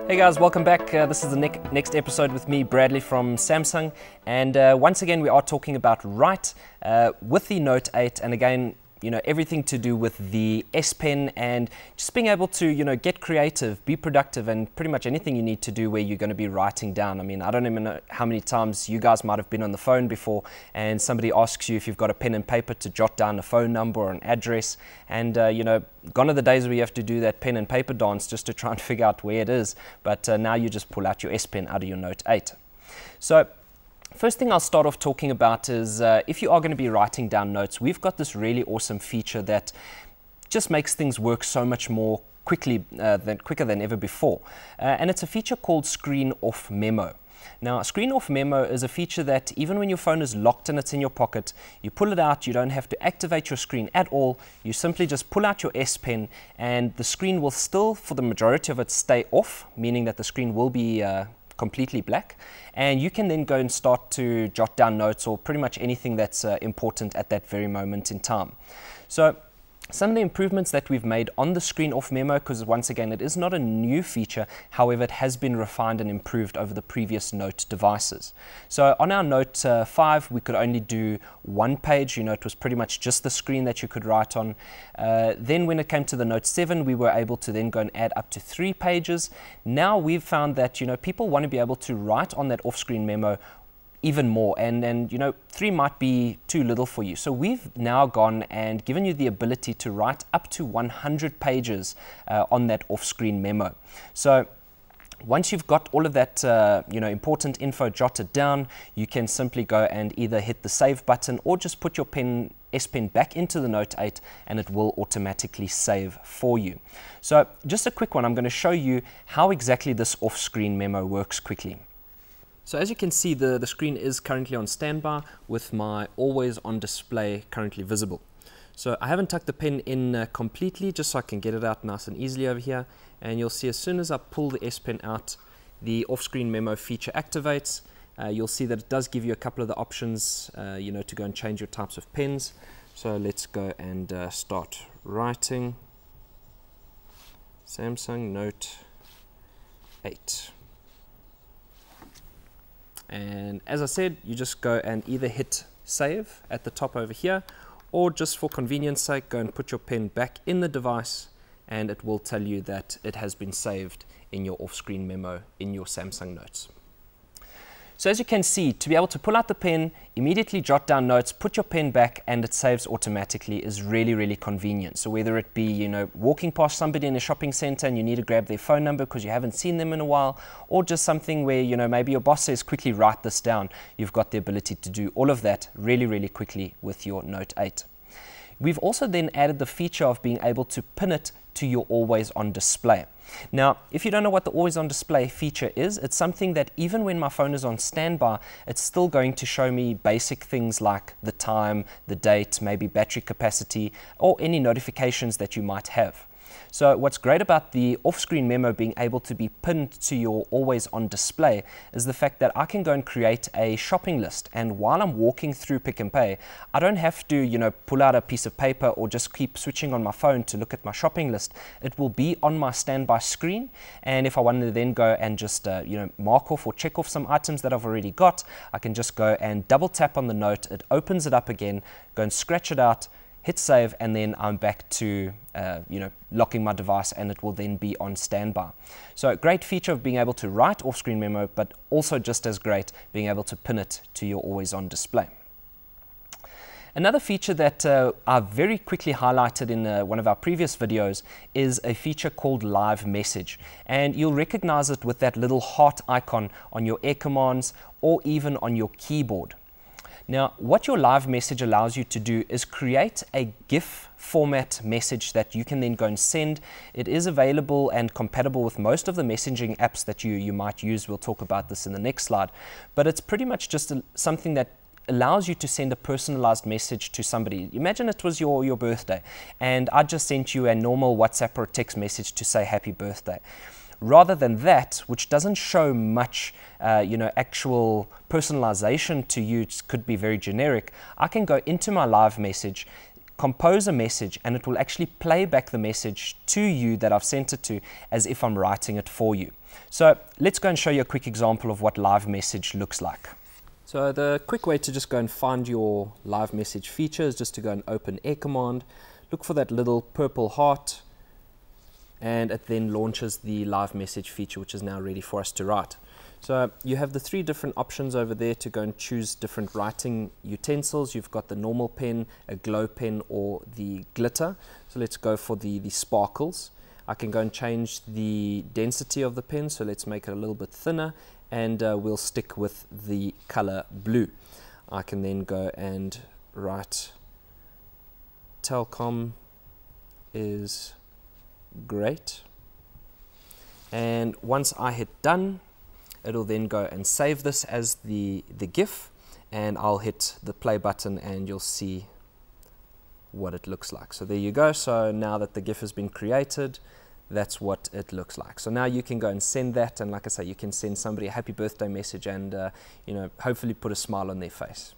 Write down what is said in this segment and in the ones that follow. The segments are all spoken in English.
Hey guys, welcome back. This is the next episode with me, Bradley from Samsung, and once again we are talking about Write with the Note 8, and again, you know, everything to do with the S Pen and just being able to, you know, get creative, be productive, and pretty much anything you need to do where you're going to be writing down. I mean, I don't even know how many times you guys might have been on the phone before and somebody asks you if you've got a pen and paper to jot down a phone number or an address, and you know, gone are the days where you have to do that pen and paper dance just to try and figure out where it is, but now you just pull out your S Pen out of your Note 8. So first thing I'll start off talking about is if you are going to be writing down notes, we've got this really awesome feature that just makes things work so much more quicker than ever before. And it's a feature called Screen Off Memo. Now, Screen Off Memo is a feature that even when your phone is locked and it's in your pocket, you pull it out, you don't have to activate your screen at all. You simply just pull out your S Pen and the screen will still, for the majority of it, stay off, meaning that the screen will be completely black, and you can then go and start to jot down notes or pretty much anything that's important at that very moment in time. So some of the improvements that we've made on the Screen Off Memo, because once again it is not a new feature, however it has been refined and improved over the previous Note devices. So on our Note 5 we could only do one page, you know, it was pretty much just the screen that you could write on. Then when it came to the Note 7 we were able to then go and add up to 3 pages. Now we've found that, you know, people want to be able to write on that off-screen memo even more, and you know, 3 might be too little for you. So we've now gone and given you the ability to write up to 100 pages on that off-screen memo. So once you've got all of that you know, important info jotted down, you can simply go and either hit the save button or just put your S Pen back into the Note 8 and it will automatically save for you. So just a quick one, I'm going to show you how exactly this off-screen memo works quickly. So as you can see, the screen is currently on standby with my always on display currently visible. So I haven't tucked the pen in completely, just so I can get it out nice and easily over here, and you'll see as soon as I pull the S Pen out, the off-screen memo feature activates. You'll see that it does give you a couple of the options, you know, to go and change your types of pens. So let's go and start writing. Samsung Note 8. And as I said, you just go and either hit save at the top over here, or just for convenience sake, go and put your pen back in the device and it will tell you that it has been saved in your off-screen memo in your Samsung Notes. So as you can see, to be able to pull out the pen, immediately jot down notes, put your pen back and it saves automatically is really, really convenient. So whether it be, you know, walking past somebody in a shopping center and you need to grab their phone number because you haven't seen them in a while, or just something where, you know, maybe your boss says quickly write this down, you've got the ability to do all of that really, really quickly with your Note 8. We've also then added the feature of being able to pin it to your always on display. Now, if you don't know what the always on display feature is, it's something that even when my phone is on standby, it's still going to show me basic things like the time, the date, maybe battery capacity, or any notifications that you might have. So what's great about the off-screen memo being able to be pinned to your always on display is the fact that I can go and create a shopping list, and while I'm walking through Pick and Pay, I don't have to, you know, pull out a piece of paper or just keep switching on my phone to look at my shopping list. It will be on my standby screen, and if I wanted to then go and just you know, mark off or check off some items that I've already got, I can just go and double tap on the note, it opens it up again, go and scratch it out, hit save, and then I'm back to you know, locking my device and it will then be on standby. So a great feature of being able to write off-screen memo, but also just as great being able to pin it to your always on display. Another feature that I've very quickly highlighted in one of our previous videos is a feature called Live Message, and you'll recognize it with that little heart icon on your air commands or even on your keyboard. Now, what your Live Message allows you to do is create a GIF format message that you can then go and send. It is available and compatible with most of the messaging apps that you might use. We'll talk about this in the next slide. But it's pretty much just something that allows you to send a personalized message to somebody. Imagine it was your birthday and I just sent you a normal WhatsApp or text message to say happy birthday. Rather than that, which doesn't show much you know, actual personalization to you, it could be very generic, I can go into my Live Message, compose a message and it will actually play back the message to you that I've sent it to as if I'm writing it for you. So let's go and show you a quick example of what live message looks like. So the quick way to just go and find your live message feature is just to go and open Air Command, look for that little purple heart, and it then launches the live message feature, which is now ready for us to write. So you have the 3 different options over there to go and choose different writing utensils. You've got the normal pen, a glow pen, or the glitter. So let's go for the sparkles. I can go and change the density of the pen, so let's make it a little bit thinner, and we'll stick with the color blue. I can then go and write Telkom is great, and once I hit done, it'll then go and save this as the GIF, and I'll hit the play button and you'll see what it looks like. So there you go. So now that the GIF has been created, that's what it looks like. So now you can go and send that, and like I say, you can send somebody a happy birthday message and you know, hopefully put a smile on their face.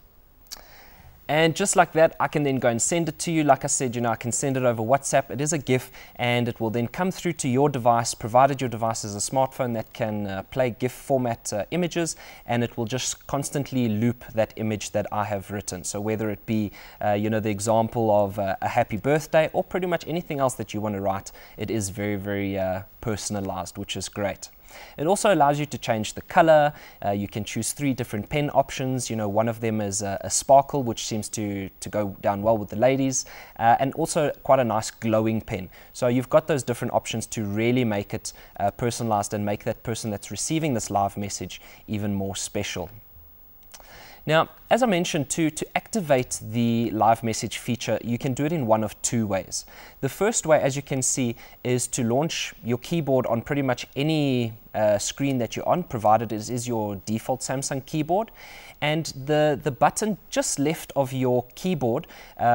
And just like that, I can then go and send it to you. Like I said, you know, I can send it over WhatsApp. It is a GIF, and it will then come through to your device, provided your device is a smartphone that can play GIF format images, and it will just constantly loop that image that I have written. So whether it be, you know, the example of a happy birthday, or pretty much anything else that you want to write, it is very, very personalized, which is great. It also allows you to change the color. You can choose 3 different pen options. You know, one of them is a sparkle, which seems to go down well with the ladies, and also quite a nice glowing pen. So you've got those different options to really make it personalized and make that person that's receiving this live message even more special. Now, as I mentioned, to activate the live message feature, you can do it in one of 2 ways. The first way, as you can see, is to launch your keyboard on pretty much any screen that you're on, provided it is your default Samsung keyboard. And the button just left of your keyboard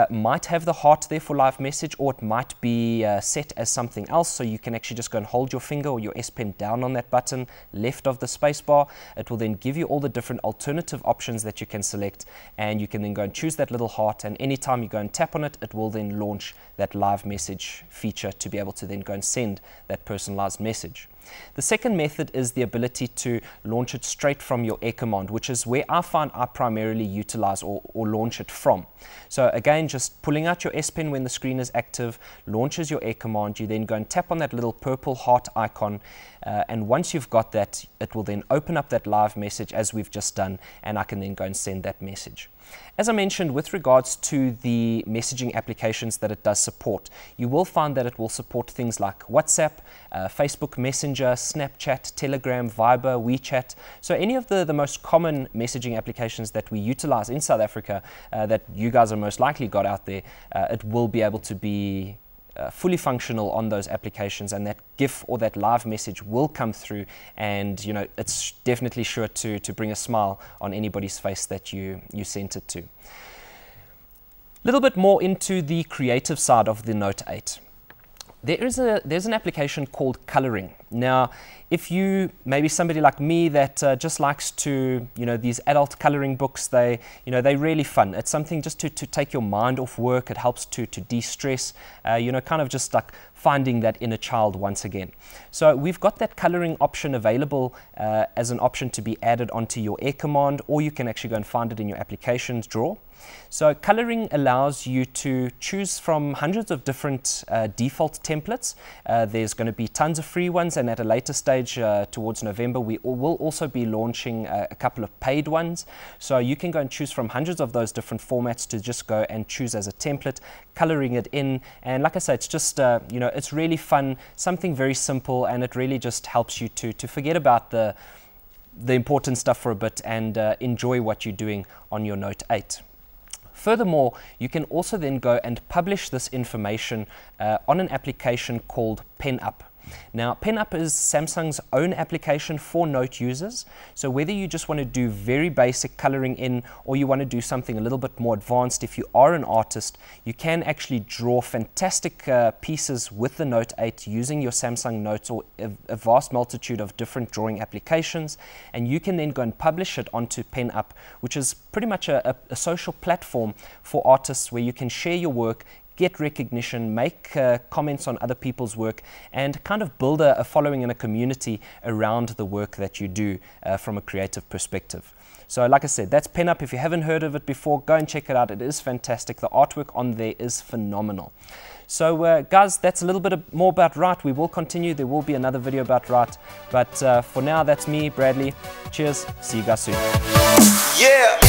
might have the heart there for live message, or it might be set as something else. So you can actually just go and hold your finger or your S Pen down on that button left of the spacebar. It will then give you all the different alternative options that you can select, and you can then go and choose that little heart, and anytime you go and tap on it, it will then launch that live message feature to be able to then go and send that personalized message. The second method is the ability to launch it straight from your Air Command, which is where I find I primarily utilize or launch it from. So again, just pulling out your S Pen when the screen is active, launches your Air Command. You then go and tap on that little purple heart icon, and once you've got that, it will then open up that live message as we've just done, and I can then go and send that message. As I mentioned, with regards to the messaging applications that it does support, you will find that it will support things like WhatsApp, Facebook Messenger, Snapchat, Telegram, Viber, WeChat. So any of the most common messaging applications that we utilize in South Africa that you guys are most likely got out there, it will be able to be fully functional on those applications, and that GIF or that live message will come through, and you know, it's definitely sure to bring a smile on anybody's face that you sent it to. A little bit more into the creative side of the Note 8. There's an application called Coloring. Now, if you maybe somebody like me that just likes to, you know, these adult coloring books, they're really fun. It's something just to take your mind off work. It helps to de-stress, you know, kind of just like finding that inner child once again. So we've got that coloring option available as an option to be added onto your Air Command, or you can actually go and find it in your applications drawer. So coloring allows you to choose from hundreds of different default templates. There's going to be tons of free ones, and at a later stage towards November, we will also be launching a couple of paid ones. So you can go and choose from hundreds of those different formats to just go and choose as a template, coloring it in. And like I say, it's just, you know, it's really fun, something very simple, and it really just helps you to forget about the important stuff for a bit and enjoy what you're doing on your Note 8. Furthermore, you can also then go and publish this information on an application called PenUp. Now, PenUp is Samsung's own application for Note users. So whether you just want to do very basic coloring in, or you want to do something a little bit more advanced, if you are an artist, you can actually draw fantastic pieces with the Note 8 using your Samsung Notes or a vast multitude of different drawing applications, and you can then go and publish it onto PenUp, which is pretty much a social platform for artists where you can share your work, get recognition, make comments on other people's work, and kind of build a following and a community around the work that you do from a creative perspective. So like I said, that's PenUp. If you haven't heard of it before, go and check it out. It is fantastic. The artwork on there is phenomenal. So guys, that's a little bit more about Write. We will continue. There will be another video about Write. But for now, that's me, Bradley. Cheers. See you guys soon. Yeah.